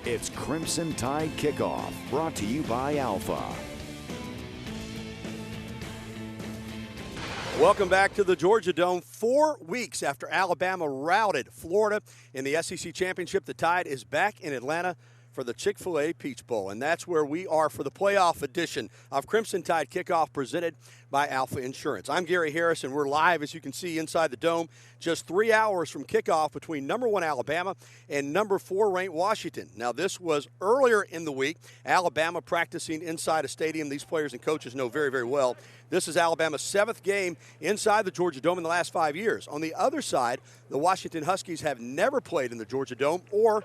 It's Crimson Tide Kickoff, brought to you by Alpha. Welcome back to the Georgia Dome. 4 weeks after Alabama routed Florida in the SEC Championship, the Tide is back in Atlanta for the Chick-Fil-A Peach Bowl, and that's where we are for the playoff edition of Crimson Tide Kickoff presented by Alpha Insurance. I'm Gary Harris, and we're live, as you can see, inside the Dome, just 3 hours from kickoff between number 1 Alabama and number 4 ranked Washington. Now, this was earlier in the week, Alabama practicing inside a stadium these players and coaches know very, very well. This is Alabama's 7th game inside the Georgia Dome in the last 5 years. On the other side, the Washington Huskies have never played in the Georgia Dome or,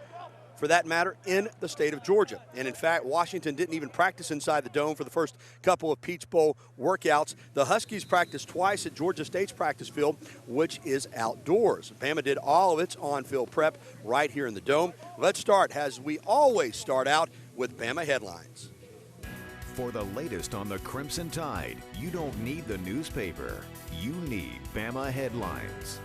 for that matter, in the state of Georgia. And in fact, Washington didn't even practice inside the Dome for the first couple of Peach Bowl workouts. The Huskies practiced twice at Georgia State's practice field, which is outdoors. Bama did all of its on-field prep right here in the Dome. Let's start, as we always start out, with Bama headlines. For the latest on the Crimson Tide, you don't need the newspaper. You need Bama headlines.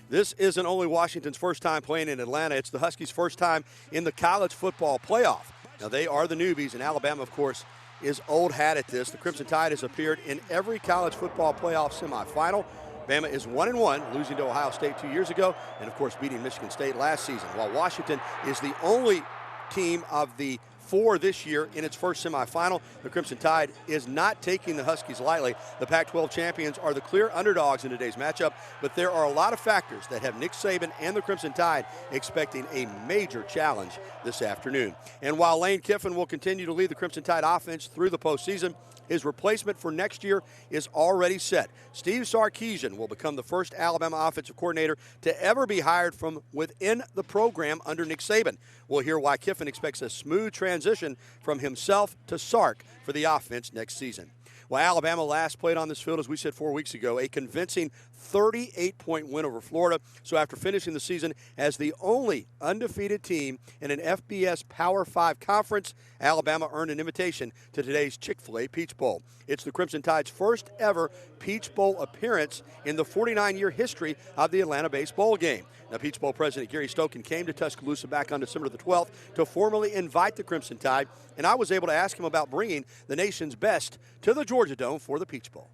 This isn't only Washington's first time playing in Atlanta, it's the Huskies' first time in the college football playoff. Now, they are the newbies, and Alabama, of course, is old hat at this. The Crimson Tide has appeared in every college football playoff semifinal. Bama is 1-1, losing to Ohio State 2 years ago, and, of course, beating Michigan State last season, while Washington is the only team of the 4 this year in its first semifinal. The Crimson Tide is not taking the Huskies lightly. The Pac-12 champions are the clear underdogs in today's matchup, but there are a lot of factors that have Nick Saban and the Crimson Tide expecting a major challenge this afternoon. And while Lane Kiffin will continue to lead the Crimson Tide offense through the postseason, his replacement for next year is already set. Steve Sarkisian will become the first Alabama offensive coordinator to ever be hired from within the program under Nick Saban. We'll hear why Kiffin expects a smooth transition from himself to Sark for the offense next season. Well, Alabama last played on this field, as we said 4 weeks ago, a convincing 38-point win over Florida. So after finishing the season as the only undefeated team in an FBS Power 5 conference, Alabama earned an invitation to today's Chick-Fil-A Peach Bowl. It's the Crimson Tide's first ever Peach Bowl appearance in the 49-year history of the Atlanta-based bowl game. Now, Peach Bowl President Gary Stokan came to Tuscaloosa back on December the 12th to formally invite the Crimson Tide, and I was able to ask him about bringing the nation's best to the Georgia Dome for the Peach Bowl.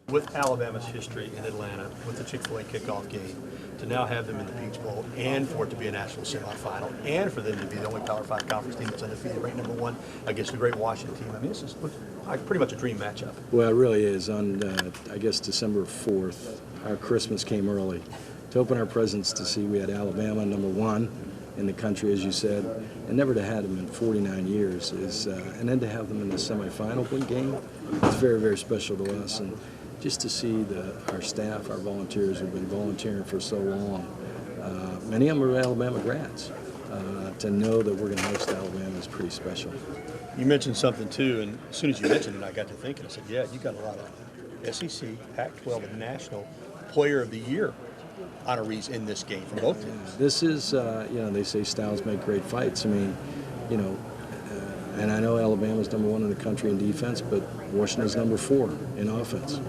With Alabama's history in Atlanta, with the Chick-fil-A kickoff game, to now have them in the Peach Bowl, and for it to be a national semifinal, and for them to be the only Power 5 conference team that's undefeated, ranked number 1 against the great Washington team. I mean, this is like pretty much a dream matchup. Well, it really is. On, I guess, December 4th, our Christmas came early to open our presents to see we had Alabama, number 1 in the country, as you said, and never to have them in 49 years. And then to have them in the semifinal game, it's very, very special to us. And just to see our staff, our volunteers who've been volunteering for so long, many of them are Alabama grads. To know that we're going to host Alabama is pretty special. You mentioned something, too, and as soon as you mentioned it, I got to thinking. I said, yeah, you got a lot of SEC, Pac-12, and National Player of the Year honorees in this game from both teams. This is, they say styles make great fights. I mean, and I know Alabama's number 1 in the country in defense, but Washington's number 4 in offense.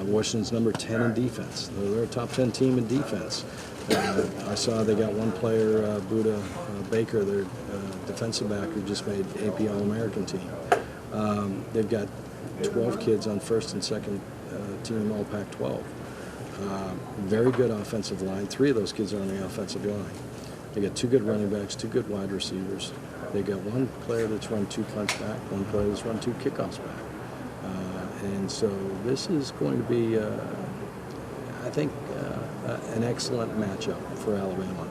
Washington's number 10 in defense. They're a top 10 team in defense. I saw they got one player, Buda Baker, their defensive back, who just made AP All-American team. They've got 12 kids on first and second team All Pac-12. Very good offensive line. 3 of those kids are on the offensive line. They got 2 good running backs, 2 good wide receivers. They got 1 player that's run 2 punts back, 1 player that's run 2 kickoffs back. And so this is going to be, I think, an excellent matchup for Alabama.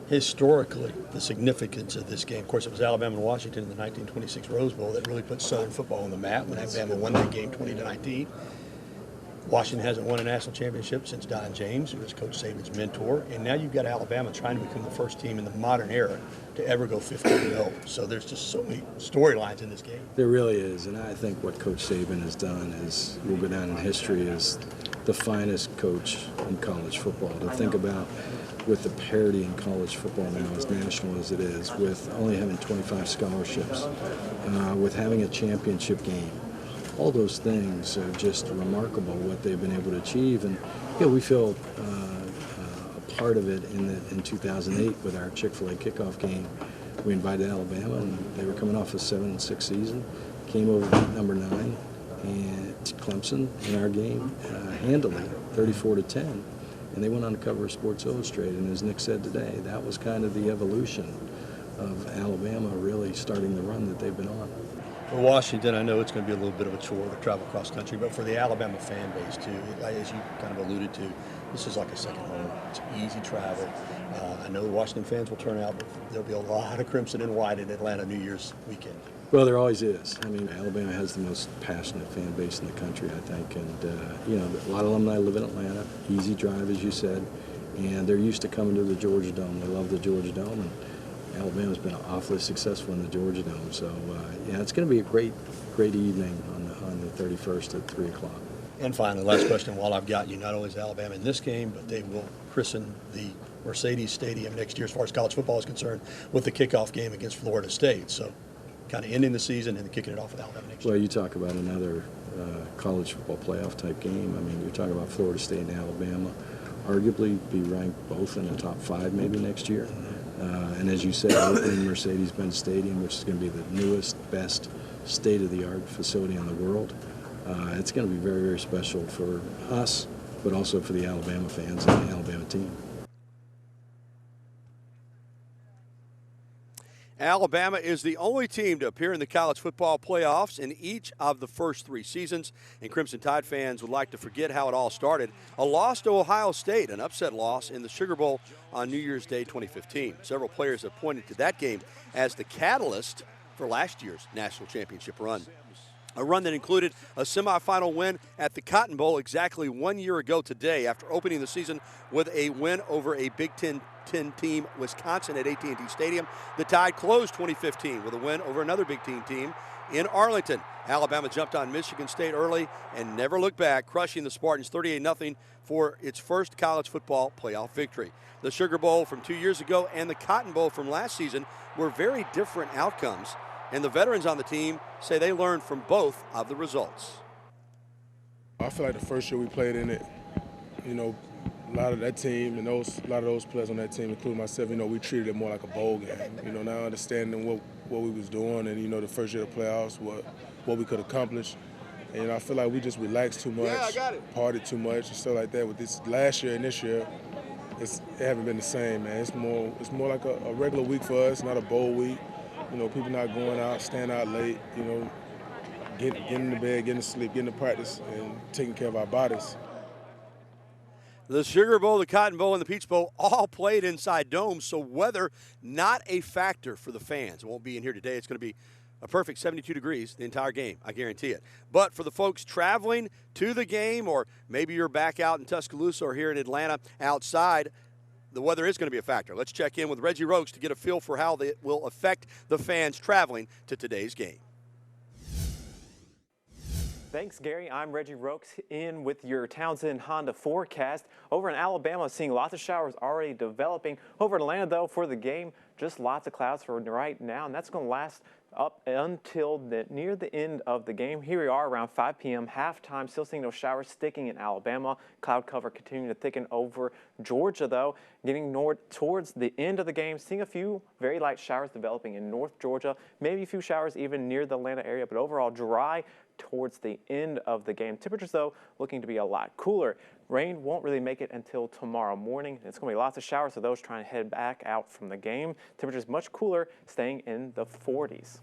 Historically, the significance of this game, of course, it was Alabama and Washington in the 1926 Rose Bowl that really put Southern football on the map when Alabama won that game 20-19. Washington hasn't won a national championship since Don James, who was Coach Saban's mentor. And now you've got Alabama trying to become the first team in the modern era to ever go 15-0. So there's just so many storylines in this game. There really is. And I think what Coach Saban has done will go down in history as the finest coach in college football. To think about, with the parity in college football now, as national as it is, with only having 25 scholarships, with having a championship game, all those things are just remarkable what they've been able to achieve. And we feel part of it in 2008 with our Chick-Fil-A kickoff game. We invited Alabama, and they were coming off a 7-6 season. Came over to number 9 and Clemson in our game handily, 34-10. And they went on the cover of Sports Illustrated. And as Nick said today, that was kind of the evolution of Alabama really starting the run that they've been on. For Washington, I know it's going to be a little bit of a chore to travel cross country, but for the Alabama fan base too, as you kind of alluded to, this is like a second home. It's easy travel. I know the Washington fans will turn out, but there'll be a lot of crimson and white in Atlanta New Year's weekend. Well, there always is. I mean, Alabama has the most passionate fan base in the country, I think, and a lot of alumni live in Atlanta. Easy drive, as you said, and they're used to coming to the Georgia Dome. They love the Georgia Dome, and Alabama's been awfully successful in the Georgia Dome. So, it's going to be a great evening on the 31st at 3 o'clock. And finally, last question while I've got you, not only is Alabama in this game, but they will christen the Mercedes Stadium next year as far as college football is concerned with the kickoff game against Florida State. So kind of ending the season and kicking it off with Alabama next year. Well, you talk about another college football playoff type game. I mean, you're talking about Florida State and Alabama, arguably be ranked both in the top 5 maybe next year. And as you said, opening Mercedes-Benz Stadium, which is going to be the newest, best, state-of-the-art facility in the world. It's going to be very, very special for us, but also for the Alabama fans and the Alabama team. Alabama is the only team to appear in the college football playoffs in each of the first 3 seasons, and Crimson Tide fans would like to forget how it all started. A loss to Ohio State, an upset loss in the Sugar Bowl on New Year's Day 2015. Several players have pointed to that game as the catalyst for last year's national championship run. A run that included a semifinal win at the Cotton Bowl exactly 1 year ago today after opening the season with a win over a Big Ten team, Wisconsin, at AT&T Stadium. The Tide closed 2015 with a win over another Big Ten team in Arlington. Alabama jumped on Michigan State early and never looked back, crushing the Spartans 38-0 for its first college football playoff victory. The Sugar Bowl from 2 years ago and the Cotton Bowl from last season were very different outcomes, and the veterans on the team say they learned from both of the results. I feel like the first year we played in it, a lot of that team and a lot of those players on that team, including myself, we treated it more like a bowl game. Now understanding what we was doing and, the first year of the playoffs, what we could accomplish. And I feel like we just relaxed too much, partied too much and stuff like that. With this last year and this year, it haven't been the same, man. It's more like a regular week for us, not a bowl week. People not going out, staying out late, getting in the bed, getting to sleep, getting to practice, and taking care of our bodies. The Sugar Bowl, the Cotton Bowl, and the Peach Bowl all played inside domes, so weather not a factor for the fans. It won't be in here today. It's going to be a perfect 72 degrees the entire game, I guarantee it. But for the folks traveling to the game, or maybe you're back out in Tuscaloosa or here in Atlanta outside, the weather is going to be a factor. Let's check in with Reggie Rokes to get a feel for how it will affect the fans traveling to today's game. Thanks, Gary. I'm Reggie Rokes in with your Townsend Honda forecast. Over in Alabama, seeing lots of showers already developing. Over in Atlanta, though, for the game, just lots of clouds for right now, and that's going to last up until near the end of the game. Here we are around 5 p.m. halftime, still seeing those showers sticking in Alabama. Cloud cover continuing to thicken over Georgia, though. Getting north towards the end of the game, seeing a few very light showers developing in North Georgia, maybe a few showers even near the Atlanta area, but overall dry towards the end of the game. Temperatures, though, looking to be a lot cooler. Rain won't really make it until tomorrow morning. It's going to be lots of showers for those trying to head back out from the game. Temperatures much cooler, staying in the 40s.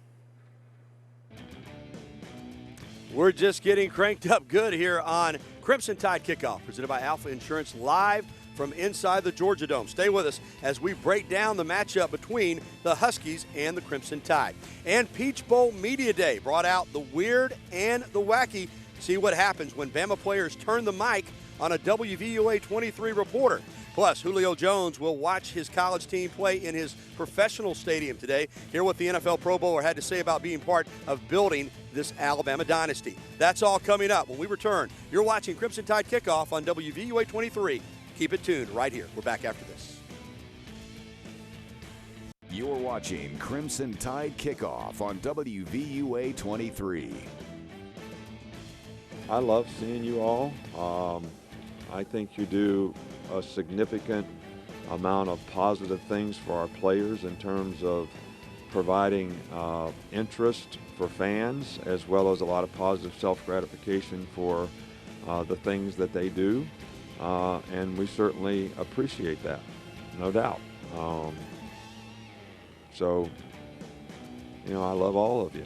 We're just getting cranked up good here on Crimson Tide Kickoff, presented by Alpha Insurance, live from inside the Georgia Dome. Stay with us as we break down the matchup between the Huskies and the Crimson Tide. And Peach Bowl Media Day brought out the weird and the wacky. See what happens when Bama players turn the mic on a WVUA 23 reporter. Plus, Julio Jones will watch his college team play in his professional stadium today. Hear what the NFL Pro Bowler had to say about being part of building this Alabama dynasty. That's all coming up when we return. You're watching Crimson Tide Kickoff on WVUA 23. Keep it tuned right here. We're back after this. You're watching Crimson Tide Kickoff on WVUA 23. I love seeing you all. I think you do a significant amount of positive things for our players in terms of providing interest for fans, as well as a lot of positive self-gratification for the things that they do, and we certainly appreciate that, no doubt. So, you know, I love all of you.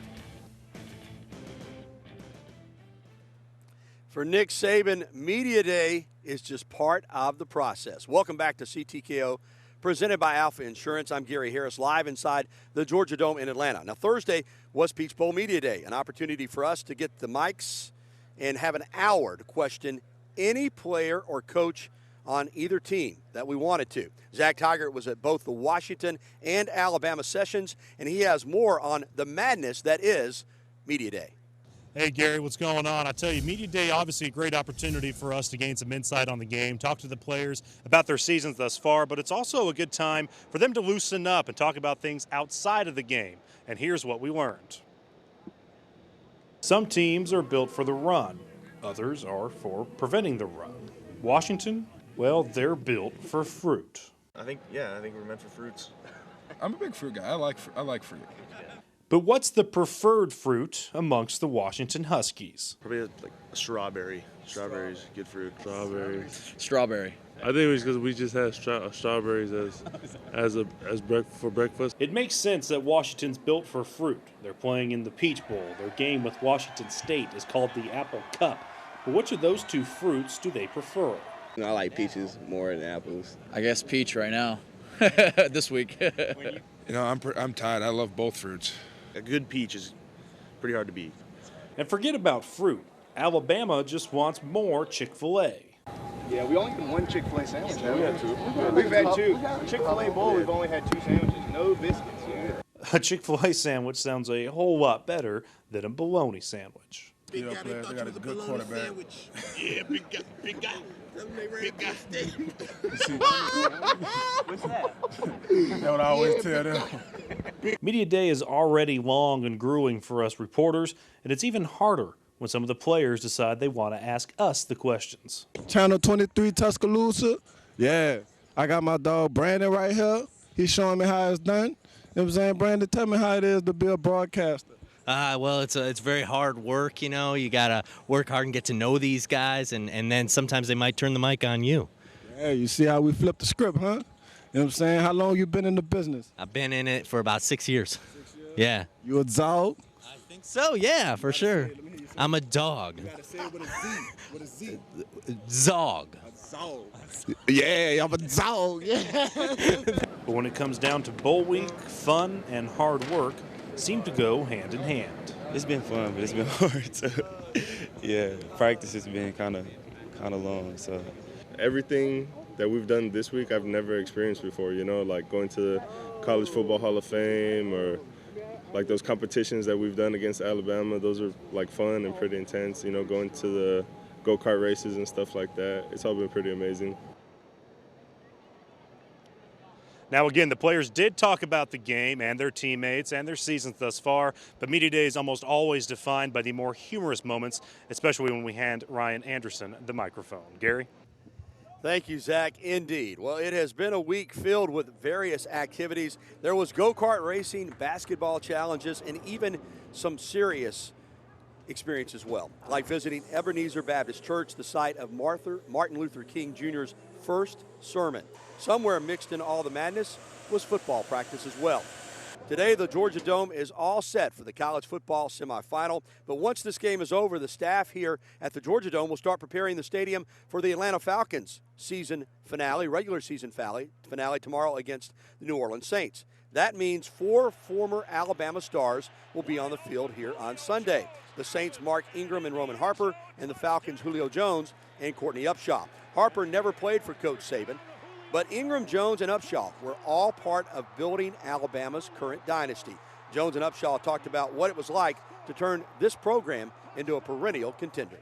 For Nick Saban, Media Day is just part of the process. Welcome back to CTKO, presented by Alpha Insurance. I'm Gary Harris, live inside the Georgia Dome in Atlanta. Now, Thursday was Peach Bowl Media Day, an opportunity for us to get the mics and have an hour to question any player or coach on either team that we wanted to. Zach Tigert was at both the Washington and Alabama sessions, and he has more on the madness that is Media Day. Hey, Gary, what's going on? I tell you, Media Day, obviously a great opportunity for us to gain some insight on the game, talk to the players about their seasons thus far, but it's also a good time for them to loosen up and talk about things outside of the game. And here's what we learned. Some teams are built for the run. Others are for preventing the run. Washington, well, they're built for fruit. I think we're meant for fruits. I'm a big fruit guy. I like fruit. But what's the preferred fruit amongst the Washington Huskies? Probably like a strawberry. Strawberry's good fruit. Strawberry. I think it's because we just had strawberries for breakfast. It makes sense that Washington's built for fruit. They're playing in the Peach Bowl. Their game with Washington State is called the Apple Cup. But which of those two fruits do they prefer? I like peaches more than apples. I guess peach right now. This week. I'm tired. I love both fruits. A good peach is pretty hard to beat. And forget about fruit. Alabama just wants more Chick-Fil-A. Yeah, we only had one Chick-fil-A sandwich. Yeah, we had two. We've had two. Chick-fil-A bowl, we've only had two sandwiches. No biscuits. A Chick-fil-A sandwich sounds a whole lot better than a bologna sandwich. They got a good quarterback. Yeah, big guy. Big guy. What's that? That's what I always tell them. Media Day is already long and grueling for us reporters, and it's even harder when some of the players decide they want to ask us the questions. Channel 23 Tuscaloosa. Yeah, I got my dog Brandon right here. He's showing me how it's done. You know what I'm saying? Brandon, tell me how it is to be a broadcaster. Well, it's very hard work, you know. You got to work hard and get to know these guys, and then sometimes they might turn the mic on you. Yeah, you see how we flip the script, huh? You know what I'm saying? How long you been in the business? I've been in it for about 6 years. 6 years? Yeah. You a dog? I think so, yeah, for sure. I'm a dog. You got to say it with a Z. With a Z. Zog. A zog. Yeah, I'm a dog, yeah. But when it comes down to bowl week, fun and hard work seem to go hand in hand. It's been fun, but it's been hard. So, yeah, practice has been kind of long. So everything that we've done this week, I've never experienced before. You know, like going to the College Football Hall of Fame, or like those competitions that we've done against Alabama. Those are like fun and pretty intense. You know, going to the go-kart races and stuff like that. It's all been pretty amazing. Now, again, the players did talk about the game and their teammates and their seasons thus far, but Media Day is almost always defined by the more humorous moments, especially when we hand Ryan Anderson the microphone. Gary? Thank you, Zach. Indeed. Well, it has been a week filled with various activities. There was go-kart racing, basketball challenges, and even some serious experience as well, like visiting Ebenezer Baptist Church, the site of Martin Luther King Jr.'s first sermon. Somewhere mixed in all the madness was football practice as well. Today, the Georgia Dome is all set for the college football semifinal, but once this game is over, the staff here at the Georgia Dome will start preparing the stadium for the Atlanta Falcons season finale, regular season finale tomorrow against the New Orleans Saints. That means 4 former Alabama stars will be on the field here on Sunday. The Saints' Mark Ingram and Roman Harper, and the Falcons' Julio Jones and Courtney Upshaw. Harper never played for Coach Saban, but Ingram, Jones, and Upshaw were all part of building Alabama's current dynasty. Jones and Upshaw talked about what it was like to turn this program into a perennial contender.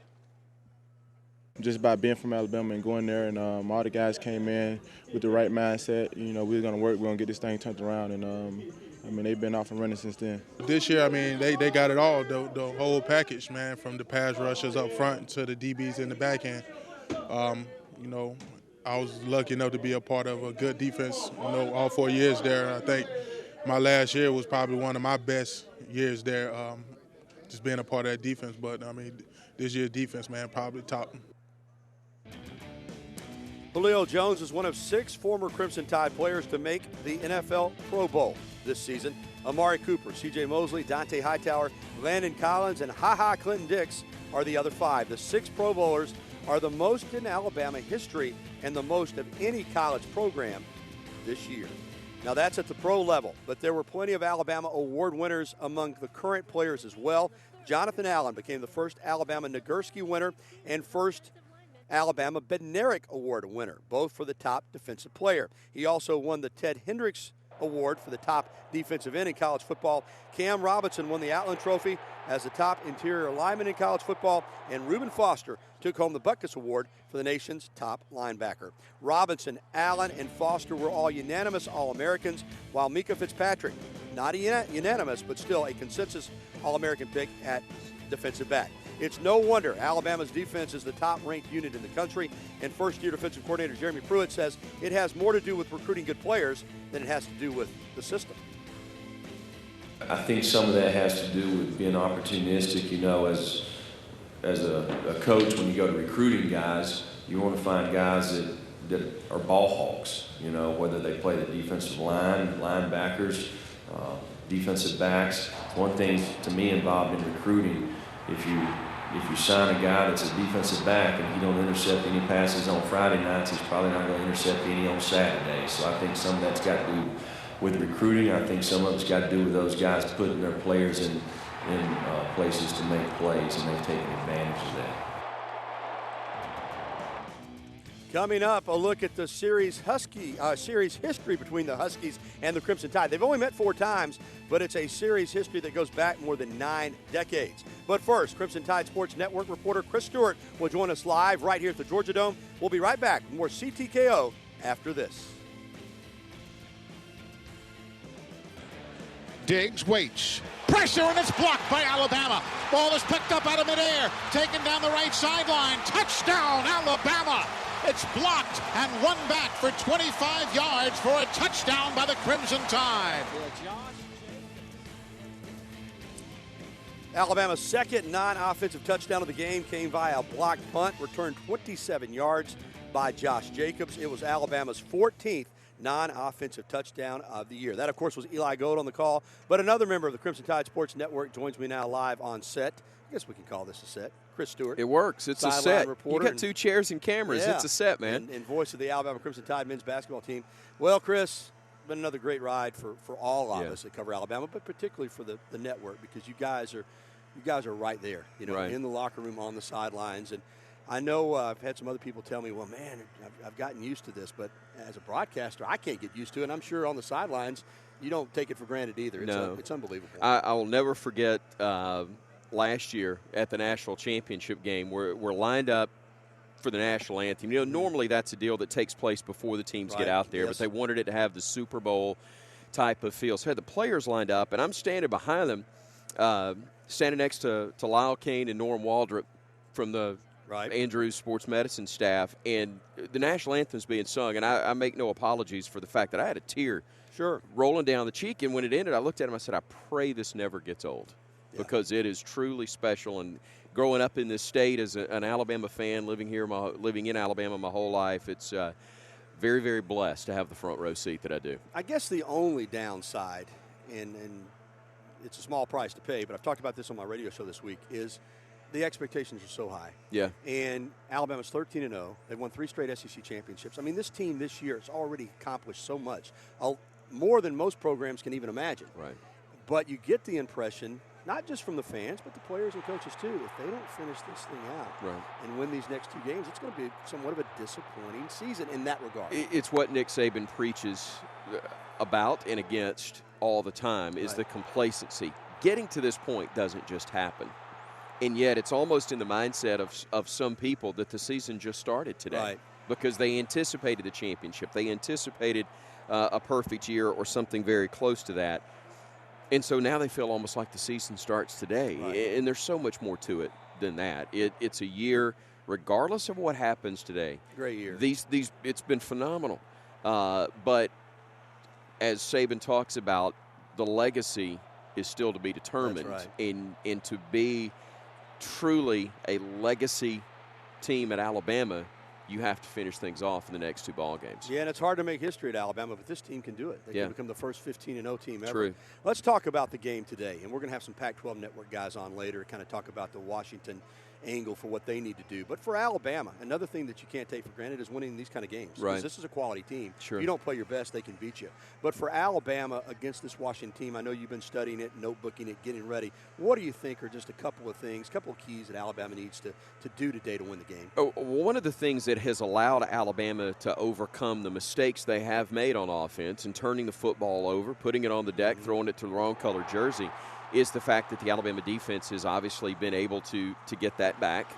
Just by being from Alabama and going there, and all the guys came in with the right mindset. You know, we're going to work, we're going to get this thing turned around, and they've been off and running since then. This year, they got it all, the whole package, man, from the pass rushers up front to the DBs in the back end. I was lucky enough to be a part of a good defense, all 4 years there. I think my last year was probably one of my best years there, just being a part of that defense. But, I mean, this year's defense, man, probably top. Julio Jones is one of 6 former Crimson Tide players to make the NFL Pro Bowl this season. Amari Cooper, C.J. Mosley, Dante Hightower, Landon Collins, and Ha-Ha Clinton Dix are the other 5. The 6 Pro Bowlers are the most in Alabama history and the most of any college program this year. Now that's at the pro level, but there were plenty of Alabama award winners among the current players as well. Jonathan Allen became the first Alabama Nagurski winner and first Alabama Bednarik Award winner, both for the top defensive player. He also won the Ted Hendricks Award for the top defensive end in college football. Cam Robinson won the Outland Trophy as the top interior lineman in college football, and Reuben Foster took home the Butkus Award for the nation's top linebacker. Robinson, Allen, and Foster were all unanimous All-Americans, while Mika Fitzpatrick, not unanimous, but still a consensus All-American pick at defensive back. It's no wonder Alabama's defense is the top-ranked unit in the country, and first-year defensive coordinator Jeremy Pruitt says it has more to do with recruiting good players than it has to do with the system. I think some of that has to do with being opportunistic. As a coach, when you go to recruiting guys, you want to find guys that are ball hawks, whether they play the defensive line, linebackers, defensive backs. One thing to me involved in recruiting, if you sign a guy that's a defensive back and he don't intercept any passes on Friday nights, he's probably not going to intercept any on Saturday. So I think some of that's got to do with recruiting. I think some of it's got to do with those guys putting their players in places to make plays, and they've taken advantage of that. Coming up, a look at the series history between the Huskies and the Crimson Tide. They've only met 4 times, but it's a series history that goes back more than 9 decades. But first, Crimson Tide Sports Network reporter Chris Stewart will join us live right here at the Georgia Dome. We'll be right back with more CTKO after this. Diggs waits. Pressure, and it's blocked by Alabama. Ball is picked up out of midair. Taken down the right sideline. Touchdown, Alabama. It's blocked and run back for 25 yards for a touchdown by the Crimson Tide. Alabama's second non-offensive touchdown of the game came via a blocked punt, returned 27 yards by Josh Jacobs. It was Alabama's 14th non-offensive touchdown of the year. That, of course, was Eli Gold on the call, but another member of the Crimson Tide Sports Network joins me now live on set. I guess we can call this a set. Chris Stewart. It works. It's a set. You got 2 chairs and cameras. Yeah, it's a set, man. And voice of the Alabama Crimson Tide men's basketball team. Well, Chris, been another great ride for all of us that cover Alabama, but particularly for the network, because you guys are right there, in the locker room, on the sidelines. And I know I've had some other people tell me, well, man, I've gotten used to this, but as a broadcaster, I can't get used to it. And I'm sure on the sidelines, you don't take it for granted either. It's unbelievable. I will never forget last year at the national championship game. We're lined up for the national anthem. Normally that's a deal that takes place before the teams get out there, but they wanted it to have the Super Bowl type of feel. So I had the players lined up, and I'm standing behind them, standing next to Lyle Kane and Norm Waldrop from the Andrews Sports Medicine staff, and the national anthem's being sung, and I make no apologies for the fact that I had a tear rolling down the cheek, and when it ended, I looked at him, I said, I pray this never gets old. Because it is truly special. And growing up in this state as an Alabama fan, living in Alabama my whole life, it's very, very blessed to have the front row seat that I do. I guess the only downside, and it's a small price to pay, but I've talked about this on my radio show this week, is the expectations are so high. Yeah. And Alabama's 13-0. They've won 3 straight SEC championships. I mean, this team this year has already accomplished so much, more than most programs can even imagine. Right. But you get the impression, not just from the fans, but the players and coaches too, if they don't finish this thing out and win these next 2 games, it's going to be somewhat of a disappointing season in that regard. It's what Nick Saban preaches about and against all the time, is the complacency. Getting to this point doesn't just happen. And yet it's almost in the mindset of some people that the season just started today. Because they anticipated the championship. They anticipated a perfect year or something very close to that. And so now they feel almost like the season starts today. And there's so much more to it than that. It's a year regardless of what happens today. Great year. It's been phenomenal. But as Saban talks about, the legacy is still to be determined. That's right. And to be truly a legacy team at Alabama, you have to finish things off in the next 2 ball games. Yeah, and it's hard to make history at Alabama, but this team can do it. They can become the first 15-0 team ever. True. Let's talk about the game today, and we're going to have some Pac-12 Network guys on later to kind of talk about the Washington angle for what they need to do. But for Alabama, another thing that you can't take for granted is winning these kind of games. Right. Because this is a quality team. Sure. If you don't play your best, they can beat you. But for Alabama against this Washington team, I know you've been studying it, notebooking it, getting ready. What do you think are just a couple of things, couple of keys that Alabama needs to do today to win the game? Oh, one of the things that has allowed Alabama to overcome the mistakes they have made on offense and turning the football over, putting it on the deck, throwing it to the wrong color jersey, is the fact that the Alabama defense has obviously been able to get that back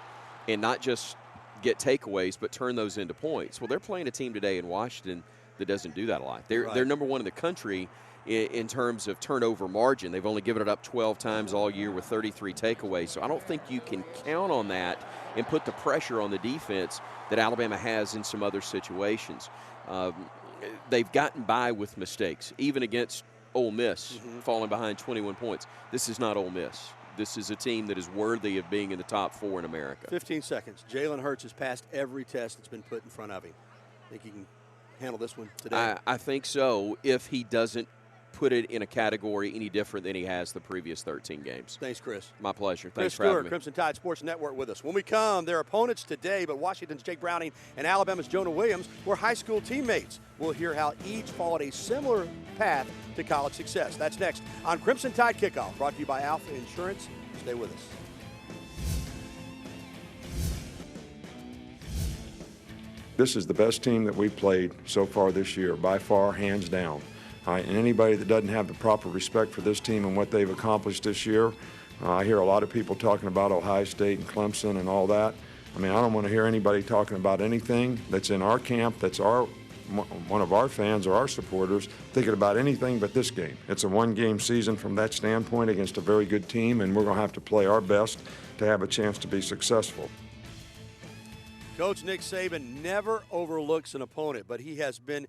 and not just get takeaways, but turn those into points. Well, they're playing a team today in Washington that doesn't do that a lot. They're number 1 in the country in terms of turnover margin. They've only given it up 12 times all year with 33 takeaways. So I don't think you can count on that and put the pressure on the defense that Alabama has in some other situations. They've gotten by with mistakes, even against Ole Miss, falling behind 21 points. This is not Ole Miss. This is a team that is worthy of being in the top 4 in America. 15 seconds. Jalen Hurts has passed every test that's been put in front of him. Think he can handle this one today? I think so, if he doesn't put it in a category any different than he has the previous 13 games. Thanks, Chris. My pleasure. Chris Thanks for having Stewart, me. Crimson Tide Sports Network with us. When we come, their opponents today, but Washington's Jake Browning and Alabama's Jonah Williams were high school teammates. We'll hear how each followed a similar path to college success. That's next on Crimson Tide Kickoff, brought to you by Alpha Insurance. Stay with us. This is the best team that we've played so far this year, by far, hands down. And anybody that doesn't have the proper respect for this team and what they've accomplished this year, I hear a lot of people talking about Ohio State and Clemson and all that. I mean, I don't want to hear anybody talking about anything that's in our camp, that's one of our fans or our supporters, thinking about anything but this game. It's a one-game season from that standpoint against a very good team, and we're going to have to play our best to have a chance to be successful. Coach Nick Saban never overlooks an opponent, but he has been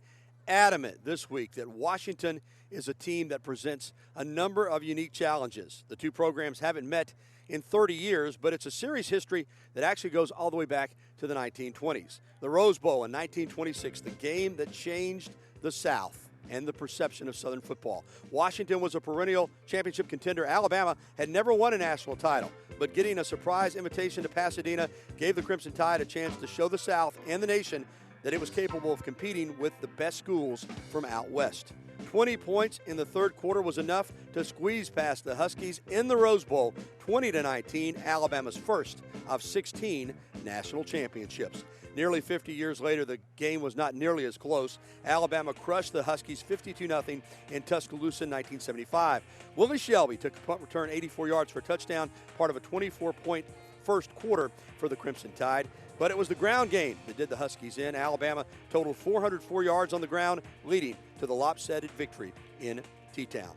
adamant this week that Washington is a team that presents a number of unique challenges. The two programs haven't met in 30 years, but it's a series history that actually goes all the way back to the 1920s. The Rose Bowl in 1926, the game that changed the South and the perception of Southern football. Washington was a perennial championship contender. Alabama had never won a national title, but getting a surprise invitation to Pasadena gave the Crimson Tide a chance to show the South and the nation that it was capable of competing with the best schools from out west. 20 points in the third quarter was enough to squeeze past the Huskies in the Rose Bowl, 20-19, Alabama's first of 16 national championships. Nearly 50 years later, the game was not nearly as close. Alabama crushed the Huskies 52-0 in Tuscaloosa in 1975. Willie Shelby took a punt return 84 yards for a touchdown, part of a 24-point first quarter for the Crimson Tide. But it was the ground game that did the Huskies in. Alabama totaled 404 yards on the ground, leading to the lopsided victory in T-Town.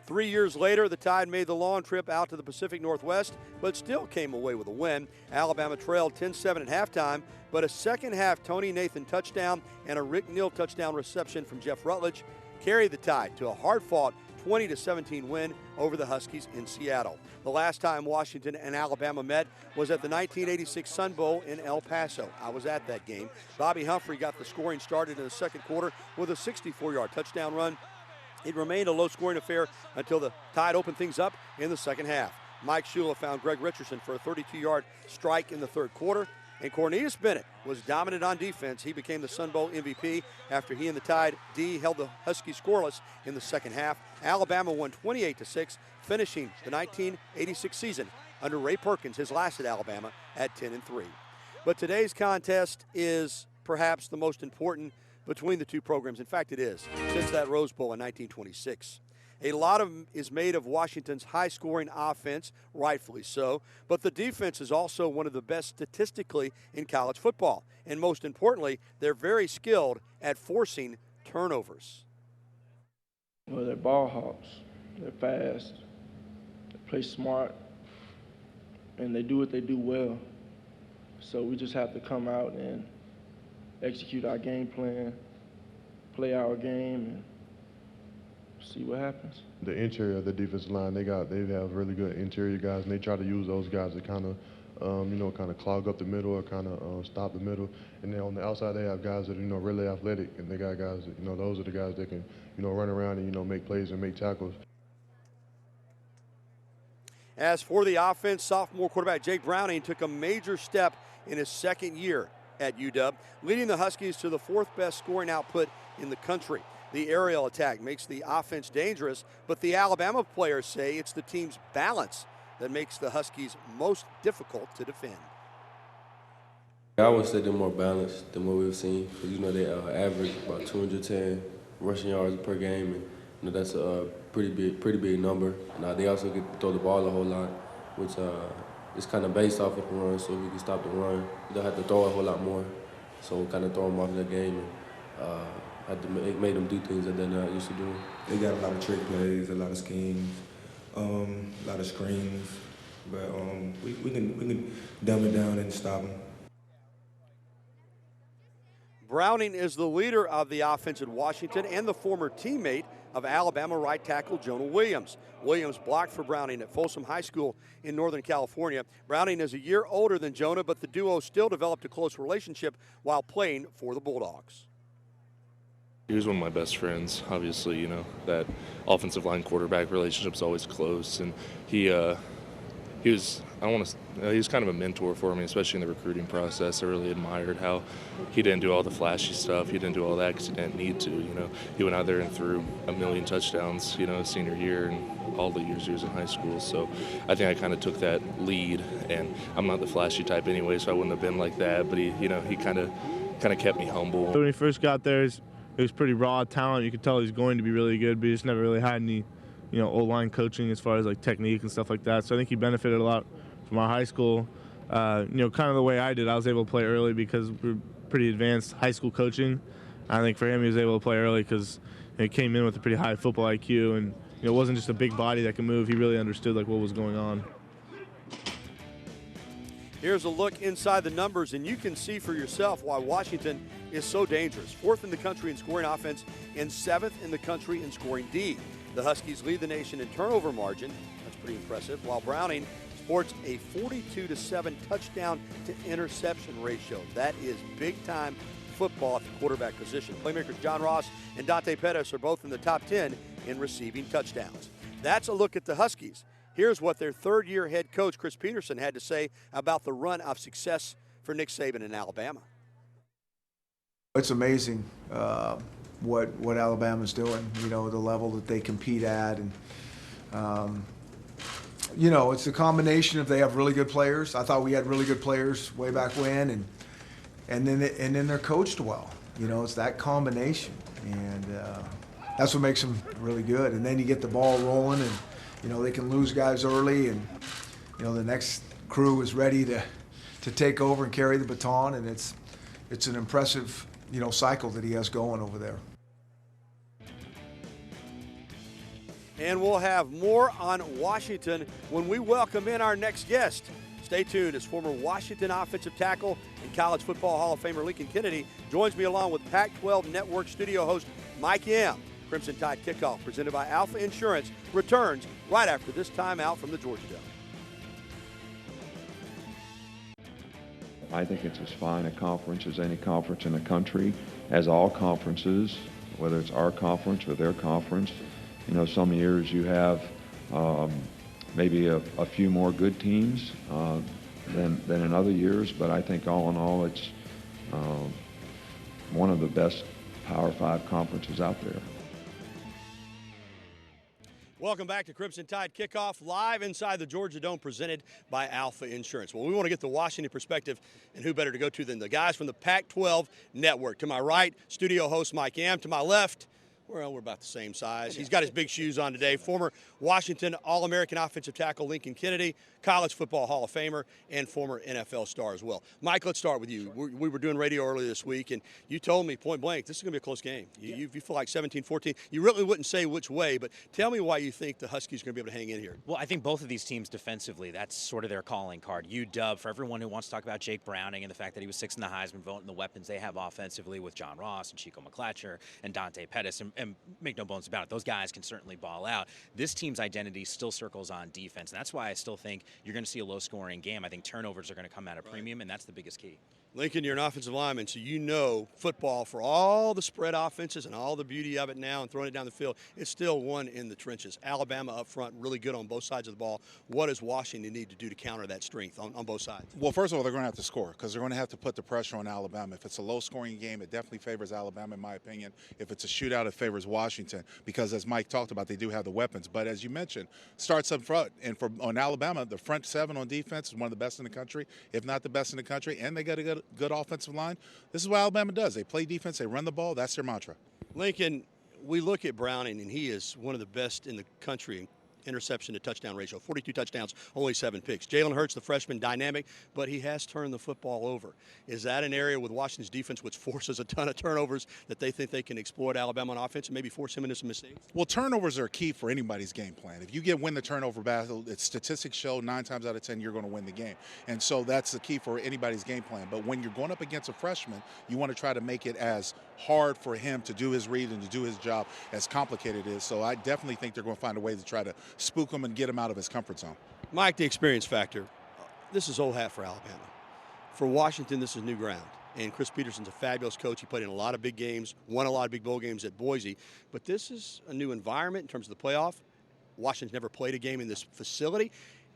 3 years later, the Tide made the long trip out to the Pacific Northwest, but still came away with a win. Alabama trailed 10-7 at halftime, but a second-half Tony Nathan touchdown and a Rick Neal touchdown reception from Jeff Rutledge carried the Tide to a hard-fought 20-17 win over the Huskies in Seattle. The last time Washington and Alabama met was at the 1986 Sun Bowl in El Paso. I was at that game. Bobby Humphrey got the scoring started in the second quarter with a 64-yard touchdown run. It remained a low-scoring affair until the Tide opened things up in the second half. Mike Shula found Greg Richardson for a 32-yard strike in the third quarter. And Cornelius Bennett was dominant on defense. He became the Sun Bowl MVP after he and the Tide D held the Huskies scoreless in the second half. Alabama won 28-6, finishing the 1986 season under Ray Perkins, his last at Alabama, at 10-3. But today's contest is perhaps the most important between the two programs. In fact, it is, since that Rose Bowl in 1926. A lot is made of Washington's high-scoring offense, rightfully so, but the defense is also one of the best statistically in college football. And most importantly, they're very skilled at forcing turnovers. Well, they're ball hawks. They're fast. They play smart. And they do what they do well. So we just have to come out and execute our game plan, play our game, and see what happens. The interior of the defensive line, they have really good interior guys, and they try to use those guys to kind of, kind of clog up the middle or kind of stop the middle. And then on the outside, they have guys that are, really athletic, and they got guys that, those are the guys that can, run around and, make plays and make tackles. As for the offense, sophomore quarterback Jake Browning took a major step in his second year at UW, leading the Huskies to the fourth best scoring output in the country. The aerial attack makes the offense dangerous, but the Alabama players say it's the team's balance that makes the Huskies most difficult to defend. I would say they're more balanced than what we've seen, because they average about 210 rushing yards per game, and that's a pretty big number. Now they also get to throw the ball a whole lot, which is kind of based off of the run, so we can stop the run. They'll have to throw a whole lot more, so we kind of throw them off the game and had to make them do things that they're not used to doing. They got a lot of trick plays, a lot of schemes, a lot of screens, but we can dumb it down and stop them. Browning is the leader of the offense at Washington and the former teammate of Alabama right tackle Jonah Williams. Williams blocked for Browning at Folsom High School in Northern California. Browning is a year older than Jonah, but the duo still developed a close relationship while playing for the Bulldogs. He was one of my best friends. Obviously, that offensive line quarterback relationship is always close, and he was kind of a mentor for me, especially in the recruiting process. I really admired how he didn't do all the flashy stuff. He didn't do all that because he didn't need to. He went out there and threw a million touchdowns, his senior year and all the years he was in high school. So I think I kind of took that lead, and I'm not the flashy type anyway, so I wouldn't have been like that. But he kind of kept me humble. When he first got there, he was pretty raw talent. You could tell he's going to be really good, but he just never really had any, O-line coaching as far as like technique and stuff like that. So I think he benefited a lot from our high school. Kind of the way I did, I was able to play early because we're pretty advanced high school coaching. I think for him, he was able to play early because he came in with a pretty high football IQ, and it wasn't just a big body that could move. He really understood what was going on. Here's a look inside the numbers, and you can see for yourself why Washington is so dangerous. 4th in the country in scoring offense and 7th in the country in scoring D. The Huskies lead the nation in turnover margin. That's pretty impressive. While Browning sports a 42-7 touchdown to interception ratio. That is big-time football at the quarterback position. Playmakers John Ross and Dante Pettis are both in the top 10 in receiving touchdowns. That's a look at the Huskies. Here's what their third-year head coach, Chris Peterson, had to say about the run of success for Nick Saban in Alabama. It's amazing what Alabama's doing, the level that they compete at. And, it's a combination of they have really good players. I thought we had really good players way back when, and then they're coached well. It's that combination. And that's what makes them really good. And then you get the ball rolling, and, they can lose guys early, and, the next crew is ready to take over and carry the baton, and it's an impressive, cycle that he has going over there. And we'll have more on Washington when we welcome in our next guest. Stay tuned as former Washington offensive tackle and College Football Hall of Famer Lincoln Kennedy joins me along with Pac-12 Network studio host Mike M. Crimson Tide Kickoff, presented by Alpha Insurance, returns right after this timeout from the Georgia Dome. I think it's as fine a conference as any conference in the country, as all conferences, whether it's our conference or their conference. Some years you have maybe a few more good teams than in other years, but I think all in all it's one of the best Power 5 conferences out there. Welcome back to Crimson Tide Kickoff, live inside the Georgia Dome, presented by Alpha Insurance. Well, we want to get the Washington perspective, and who better to go to than the guys from the Pac-12 Network. To my right, studio host Mike M. To my left, Well, we're about the same size. He's got his big shoes on today. Former Washington All-American offensive tackle Lincoln Kennedy, College Football Hall of Famer, and former NFL star as well. Mike, let's start with you. We were doing radio earlier this week, and you told me point blank, this is going to be a close game. You feel like 17-14. You really wouldn't say which way, but tell me why you think the Huskies are going to be able to hang in here. Well, I think both of these teams defensively, that's sort of their calling card. UW, for everyone who wants to talk about Jake Browning and the fact that he was 6th in the Heisman vote and the weapons they have offensively with John Ross and Chico McClatcher and Dante Pettis, and make no bones about it, those guys can certainly ball out. This team's identity still circles on defense, and that's why I still think you're going to see a low-scoring game. I think turnovers are going to come at a premium, and that's the biggest key. Lincoln, you're an offensive lineman, so you know football for all the spread offenses and all the beauty of it now and throwing it down the field. It's still won in the trenches. Alabama up front, really good on both sides of the ball. What does Washington need to do to counter that strength on both sides? Well, first of all, they're going to have to score because they're going to have to put the pressure on Alabama. If it's a low-scoring game, it definitely favors Alabama, in my opinion. If it's a shootout, it favors Washington because, as Mike talked about, they do have the weapons. But as you mentioned, starts up front. And on Alabama, the front seven on defense is one of the best in the country, if not the best in the country, and they got a good offensive line. This is what Alabama does. They play defense, they run the ball. That's their mantra. Lincoln, we look at Browning, and he is one of the best in the country in interception to touchdown ratio. 42 touchdowns, only 7 picks. Jalen Hurts, the freshman, dynamic, but he has turned the football over. Is that an area with Washington's defense which forces a ton of turnovers that they think they can exploit Alabama on offense and maybe force him into some mistakes? Well, turnovers are key for anybody's game plan. If you win the turnover battle, statistics show 9 times out of 10 you're going to win the game. And so that's the key for anybody's game plan. But when you're going up against a freshman, you want to try to make it as hard for him to do his read and to do his job as complicated it is. So I definitely think they're going to find a way to try to spook him and get him out of his comfort zone. Mike, the experience factor. This is old hat for Alabama. For Washington, this is new ground. And Chris Peterson's a fabulous coach. He played in a lot of big games, won a lot of big bowl games at Boise. But this is a new environment in terms of the playoff. Washington's never played a game in this facility.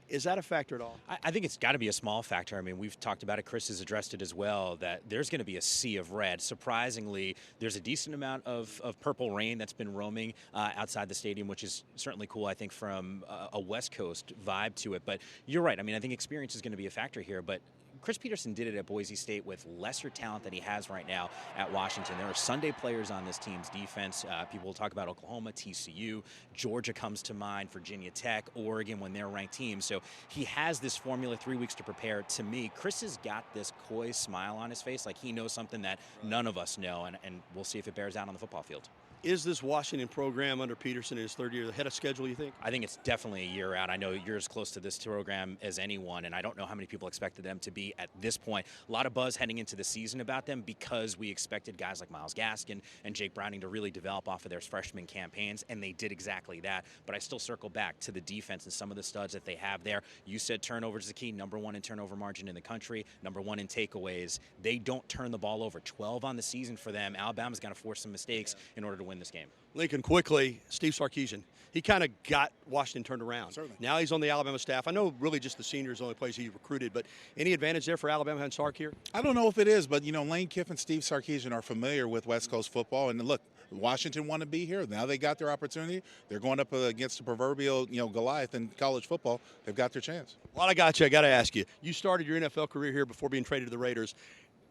Is that a factor at all? I think it's got to be a small factor. I mean, we've talked about it. Chris has addressed it as well, that there's going to be a sea of red. Surprisingly, there's a decent amount of purple rain that's been roaming outside the stadium, which is certainly cool, I think, from a West Coast vibe to it. But you're right. I mean, I think experience is going to be a factor here. But Chris Peterson did it at Boise State with lesser talent than he has right now at Washington. There are Sunday players on this team's defense. People will talk about Oklahoma, TCU, Georgia comes to mind, Virginia Tech, Oregon when they're ranked teams. So he has this formula, 3 weeks to prepare. To me, Chris has got this coy smile on his face, like he knows something that none of us know, and we'll see if it bears out on the football field. Is this Washington program under Peterson in his third year ahead of schedule, you think? I think it's definitely a year out. I know you're as close to this program as anyone, and I don't know how many people expected them to be at this point. A lot of buzz heading into the season about them because we expected guys like Myles Gaskin and Jake Browning to really develop off of their freshman campaigns, and they did exactly that. But I still circle back to the defense and some of the studs that they have there. You said turnovers is the key, #1 in turnover margin in the country, #1 in takeaways. They don't turn the ball over. 12 on the season for them. Alabama's got to force some mistakes in order to win this game. Lincoln, quickly, Steve Sarkisian. He kind of got Washington turned around. Certainly. Now he's on the Alabama staff. I know really just the seniors the only place he recruited, but any advantage there for Alabama having Sark here? I don't know if it is, but, Lane Kiffin, Steve Sarkisian are familiar with West Coast football. And look, Washington want to be here. Now they got their opportunity. They're going up against the proverbial, Goliath in college football. They've got their chance. While I got you, I got to ask you. You started your NFL career here before being traded to the Raiders.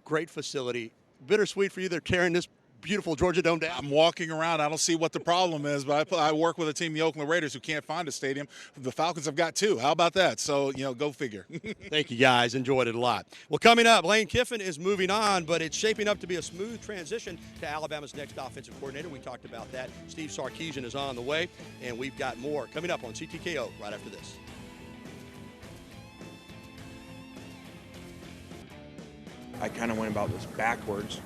Great facility. Bittersweet for you. They're tearing this beautiful Georgia Dome down. I'm walking around. I don't see what the problem is, but I work with a team, the Oakland Raiders, who can't find a stadium. The Falcons have got 2. How about that? So, go figure. Thank you, guys. Enjoyed it a lot. Well, coming up, Lane Kiffin is moving on, but it's shaping up to be a smooth transition to Alabama's next offensive coordinator. We talked about that. Steve Sarkisian is on the way, and we've got more coming up on CTKO right after this. I kind of went about this backwards.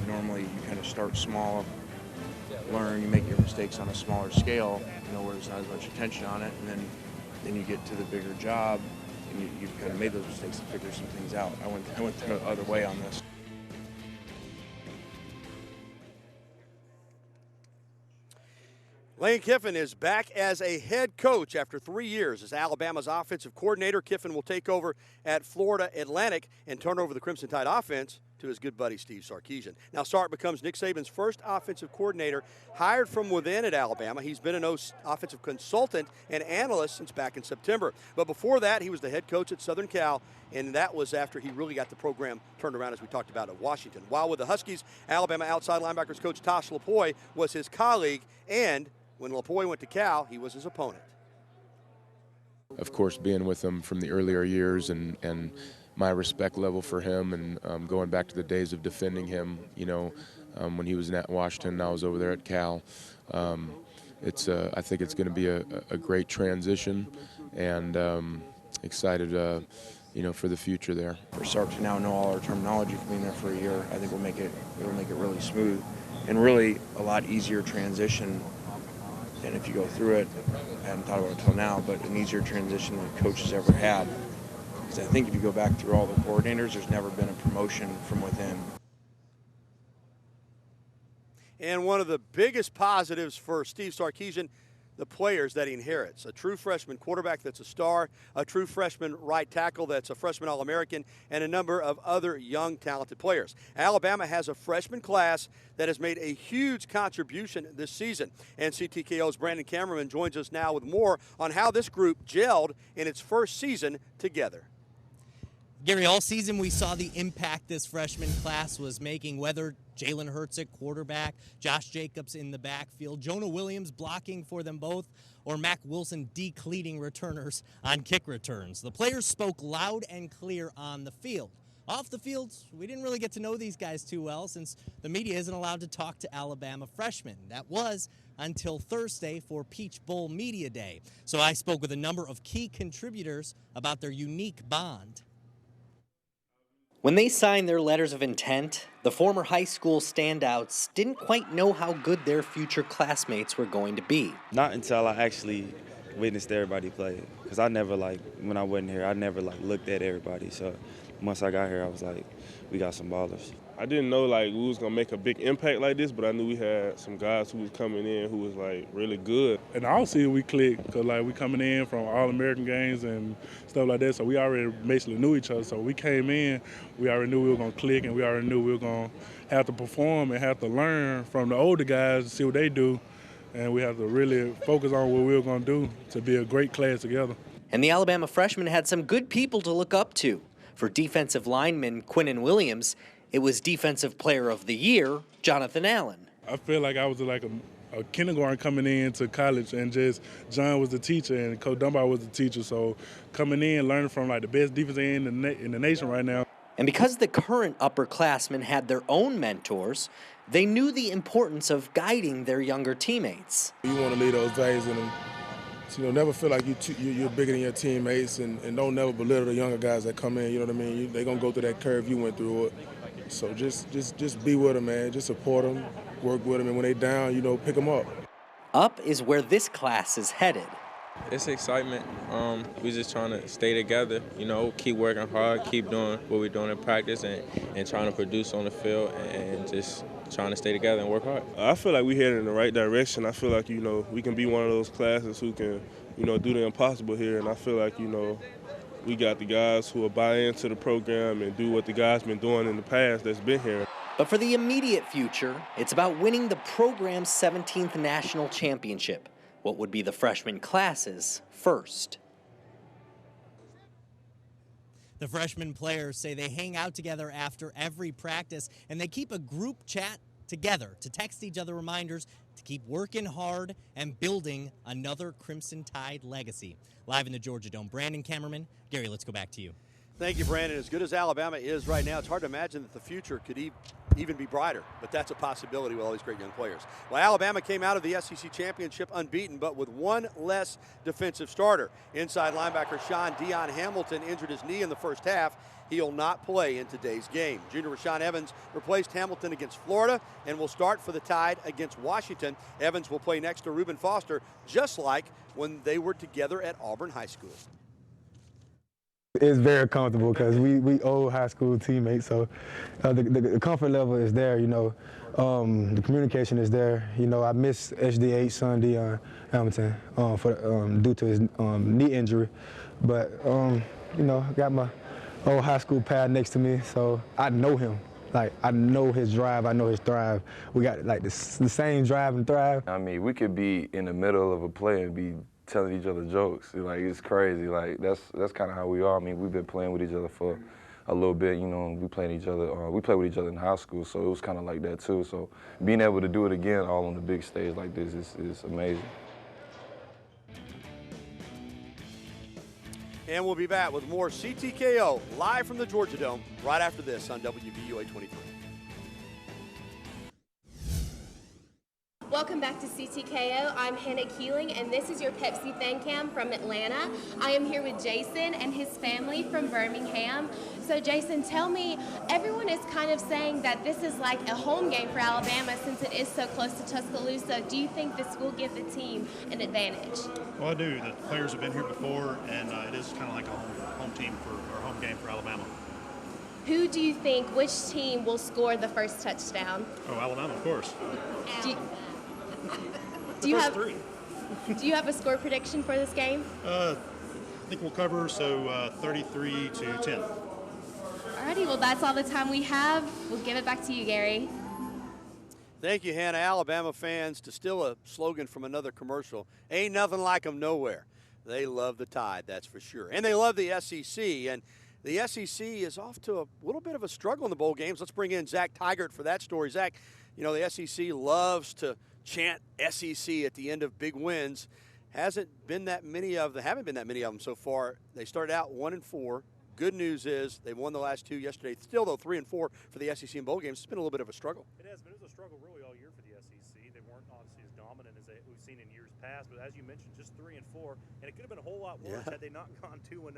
Normally you kind of start small, learn, you make your mistakes on a smaller scale, where there's not as much attention on it, and then you get to the bigger job, and you kind of made those mistakes and figure some things out. I went the other way on this. Lane Kiffin is back as a head coach after 3 years as Alabama's offensive coordinator. Kiffin will take over at Florida Atlantic and turn over the Crimson Tide offense to his good buddy Steve Sarkisian. Now Sark becomes Nick Saban's first offensive coordinator hired from within at Alabama. He's been an offensive consultant and analyst since back in September. But before that, he was the head coach at Southern Cal, and that was after he really got the program turned around, as we talked about, at Washington. While with the Huskies, Alabama outside linebackers coach Tosh LaPoy was his colleague, and when LaPoy went to Cal, he was his opponent. Of course, being with him from the earlier years and my respect level for him, and going back to the days of defending him, when he was in Washington and I was over there at Cal. I think it's going to be a great transition, and excited, for the future there. For Sark to now know all our terminology from being there for a year, I think it'll make it really smooth and really a lot easier transition. And if you go through it, I haven't thought about it until now, but an easier transition than coaches ever had. Because I think if you go back through all the coordinators, there's never been a promotion from within. And one of the biggest positives for Steve Sarkisian, the players that he inherits. A true freshman quarterback that's a star, a true freshman right tackle that's a freshman All-American, and a number of other young, talented players. Alabama has a freshman class that has made a huge contribution this season. And CTKO's Brandon Cameron joins us now with more on how this group gelled in its first season together. Gary, all season we saw the impact this freshman class was making, whether Jalen Hurts at quarterback, Josh Jacobs in the backfield, Jonah Williams blocking for them both, or Mac Wilson decleating returners on kick returns. The players spoke loud and clear on the field. Off the field, we didn't really get to know these guys too well since the media isn't allowed to talk to Alabama freshmen. That was until Thursday for Peach Bowl Media Day. So I spoke with a number of key contributors about their unique bond. When they signed their letters of intent, the former high school standouts didn't quite know how good their future classmates were going to be. Not until I actually witnessed everybody play. Because I never, when I wasn't here, I never, looked at everybody. So once I got here, I was like, we got some ballers. I didn't know, we was going to make a big impact like this, but I knew we had some guys who was coming in who was, really good. And I see we clicked because, we coming in from All-American games and stuff like that, so we already basically knew each other. So we came in, we already knew we were going to click, and we already knew we were going to have to perform and have to learn from the older guys to see what they do, and we have to really focus on what we were going to do to be a great class together. And the Alabama freshmen had some good people to look up to. For defensive lineman Quinnen Williams, it was Defensive Player of the Year, Jonathan Allen. I feel like I was a kindergarten coming into college, and just John was the teacher and Coach Dunbar was the teacher. So coming in, learning from the best defensive end in the nation right now. And because the current upperclassmen had their own mentors, they knew the importance of guiding their younger teammates. You want to leave those values in them. So, never feel like you're bigger than your teammates, and don't never belittle the younger guys that come in. You know what I mean? They're going to go through that curve you went through it. So just be with them, man. Just support them, work with them, and when they down, pick them up. Up is where this class is headed. It's excitement. We're just trying to stay together, keep working hard, keep doing what we're doing in practice, and trying to produce on the field, and just trying to stay together and work hard. I feel like we're heading in the right direction. I feel like, we can be one of those classes who can, do the impossible here, and I feel like, we got the guys who will buy into the program and do what the guys been doing in the past that's been here. But for the immediate future, it's about winning the program's 17th national championship, what would be the freshman class's first. The freshman players say they hang out together after every practice, and they keep a group chat together to text each other reminders to keep working hard and building another Crimson Tide legacy. Live in the Georgia Dome, Brandon Cameraman. Gary, let's go back to you. Thank you, Brandon. As good as Alabama is right now, it's hard to imagine that the future could even be brighter, but that's a possibility with all these great young players. Well, Alabama came out of the SEC Championship unbeaten, but with one less defensive starter. Inside linebacker Sean Dion Hamilton injured his knee in the first half. He'll not play in today's game. Junior Rashaan Evans replaced Hamilton against Florida and will start for the Tide against Washington. Evans will play next to Reuben Foster, just like when they were together at Auburn High School. It's very comfortable because we old high school teammates, so the comfort level is there, the communication is there. I miss HDH son Dion Hamilton due to his knee injury, but I got my old high school pal next to me, so I know him. Like, I know his drive, I know his thrive. We got like the same drive and thrive. I mean, we could be in the middle of a play and be telling each other jokes. Like, it's crazy. Like, that's kind of how we are. I mean, we've been playing with each other for a little bit, you know. We played with each other in high school, so it was kind of like that too. So being able to do it again all on the big stage like this is amazing. And we'll be back with more CTKO live from the Georgia Dome right after this on WVUA 23. Welcome back to CTKO. I'm Hannah Keeling, and this is your Pepsi Fan Cam from Atlanta. I am here with Jason and his family from Birmingham. So, Jason, tell me, everyone is kind of saying that this is like a home game for Alabama since it is so close to Tuscaloosa. Do you think this will give the team an advantage? Well, I do. The players have been here before, and it is kind of like a home team or home game for Alabama. Who do you think, which team will score the first touchdown? Oh, Alabama, of course. Do you have a score prediction for this game? I think we'll cover, so 33-10. Alrighty, well, that's all the time we have. We'll give it back to you, Gary. Thank you, Hannah. Alabama fans, to steal a slogan from another commercial, ain't nothing like them nowhere. They love the Tide, that's for sure. And they love the SEC. And the SEC is off to a little bit of a struggle in the bowl games. Let's bring in Zach Tigert for that story. Zach, you know, the SEC loves to chant SEC at the end of big wins. Haven't been that many of them so far. They started out 1-4. Good news is they won the last two yesterday. Still, though, 3-4 for the SEC in bowl games. It's been a little bit of a struggle. It has been. It was a struggle really all year for the SEC. They weren't obviously as dominant as we've seen in years past, but as you mentioned, just 3-4, and it could have been a whole lot worse had they not gone 2-0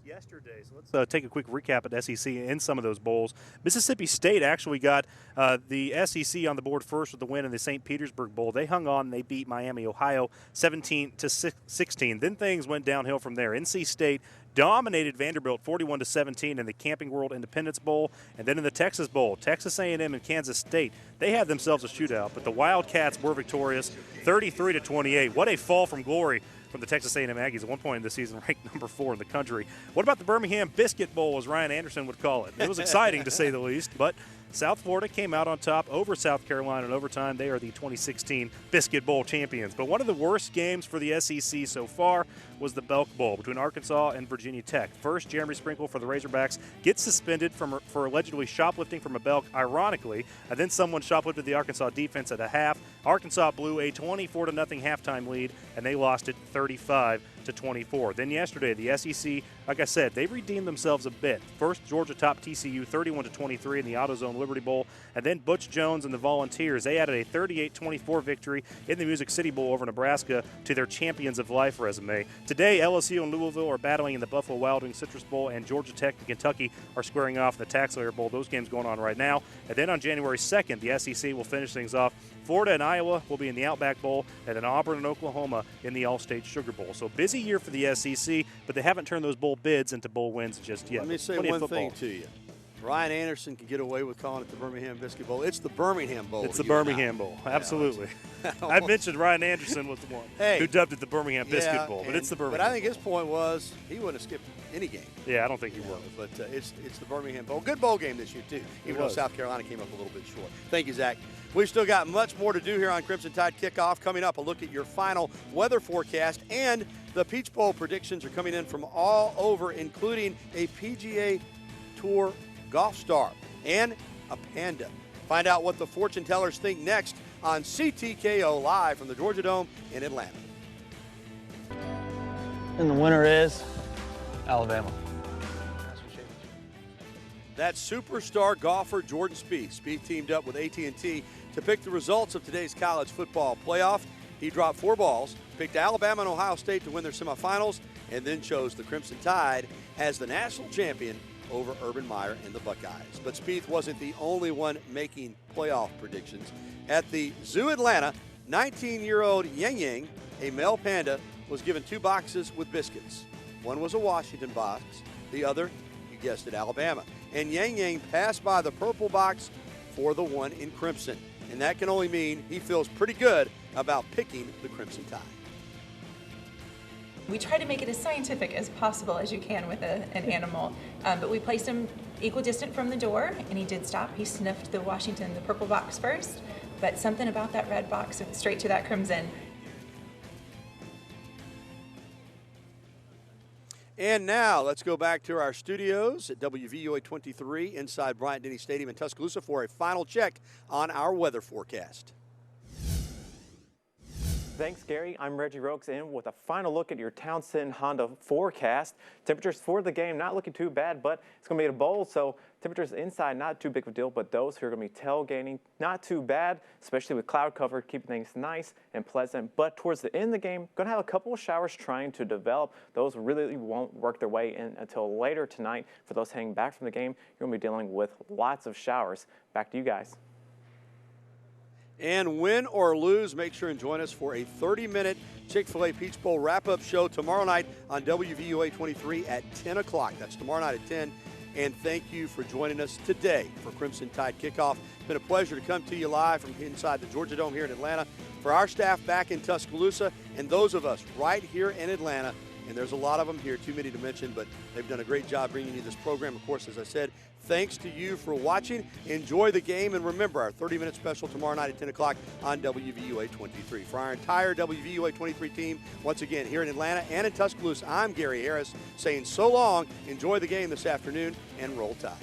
yesterday. So let's take a quick recap at SEC in some of those bowls. Mississippi State actually got the SEC on the board first with the win in the St. Petersburg Bowl. They hung on and they beat Miami, Ohio 17-16. Then things went downhill from there. NC State dominated Vanderbilt 41-17 in the Camping World Independence Bowl, and then in the Texas Bowl, Texas A&M and Kansas State, they had themselves a shootout, but the Wildcats were victorious 33-28. What a fall from glory from the Texas A&M Aggies at one point in the season, ranked number 4 in the country. What about the Birmingham Biscuit Bowl, as Ryan Anderson would call it? It was exciting, to say the least, but South Florida came out on top over South Carolina in overtime. They are the 2016 Biscuit Bowl champions. But one of the worst games for the SEC so far was the Belk Bowl between Arkansas and Virginia Tech. First, Jeremy Sprinkle for the Razorbacks gets suspended for allegedly shoplifting from a Belk, ironically, and then someone shoplifted the Arkansas defense at a half. Arkansas blew a 24-0 halftime lead, and they lost it 35-24. Then yesterday, the SEC, like I said, they redeemed themselves a bit. First, Georgia topped TCU 31-23 in the AutoZone Liberty Bowl, and then Butch Jones and the Volunteers, they added a 38-24 victory in the Music City Bowl over Nebraska to their Champions of Life resume. Today, LSU and Louisville are battling in the Buffalo Wild Wings Citrus Bowl, and Georgia Tech and Kentucky are squaring off in the Taxslayer Bowl. Those games going on right now. And then on January 2nd, the SEC will finish things off. Florida and Iowa will be in the Outback Bowl, and then Auburn and Oklahoma in the All-State Sugar Bowl. So busy year for the SEC, but they haven't turned those bowl bids into bowl wins just yet. Let me say one thing to you. Ryan Anderson can get away with calling it the Birmingham Biscuit Bowl. It's the Birmingham Bowl. It's the Birmingham Bowl, absolutely. I mentioned Ryan Anderson was the one who dubbed it the Birmingham Biscuit Bowl, but it's the Birmingham But I think his point was he wouldn't have skipped any game. Yeah, I don't think he would. But it's the Birmingham Bowl. Good bowl game this year, too, even though South Carolina came up a little bit short. Thank you, Zach. We've still got much more to do here on Crimson Tide Kickoff. Coming up, a look at your final weather forecast, and the Peach Bowl predictions are coming in from all over, including a PGA Tour golf star and a panda. Find out what the fortune tellers think next on CTKO live from the Georgia Dome in Atlanta. And the winner is Alabama. That's superstar golfer Jordan Spieth. Spieth teamed up with AT&T to pick the results of today's college football playoff. He dropped 4 balls, picked Alabama and Ohio State to win their semifinals, and then chose the Crimson Tide as the national champion over Urban Meyer and the Buckeyes. But Spieth wasn't the only one making playoff predictions. At the Zoo Atlanta, 19-year-old Yang Yang, a male panda, was given 2 boxes with biscuits. One was a Washington box, the other, you guessed it, Alabama. And Yang Yang passed by the purple box for the one in crimson. And that can only mean he feels pretty good about picking the Crimson Tide. We try to make it as scientific as possible as you can with an animal, but we place them equidistant from the door, and he did stop. He sniffed the purple box first, but something about that red box went straight to that crimson. And now let's go back to our studios at WVUA 23 inside Bryant-Denny Stadium in Tuscaloosa for a final check on our weather forecast. Thanks, Gary. I'm Reggie Rokes in with a final look at your Townsend Honda forecast. Temperatures for the game not looking too bad, but it's going to be a bowl, so temperatures inside not too big of a deal, but those who are going to be tailgating not too bad, especially with cloud cover, keeping things nice and pleasant. But towards the end of the game, going to have a couple of showers trying to develop. Those really won't work their way in until later tonight. For those hanging back from the game, you're going to be dealing with lots of showers. Back to you guys. And win or lose, make sure and join us for a 30-minute Chick-Fil-A Peach Bowl wrap-up show tomorrow night on WVUA 23 at 10 o'clock. That's tomorrow night at 10. And thank you for joining us today for Crimson Tide Kickoff. It's been a pleasure to come to you live from inside the Georgia Dome here in Atlanta. For our staff back in Tuscaloosa and those of us right here in Atlanta, and there's a lot of them here, too many to mention, but they've done a great job bringing you this program. Of course, as I said, thanks to you for watching. Enjoy the game, and remember our 30-minute special tomorrow night at 10 o'clock on WVUA 23. For our entire WVUA 23 team, once again, here in Atlanta and in Tuscaloosa, I'm Gary Harris saying so long, enjoy the game this afternoon, and roll Tide.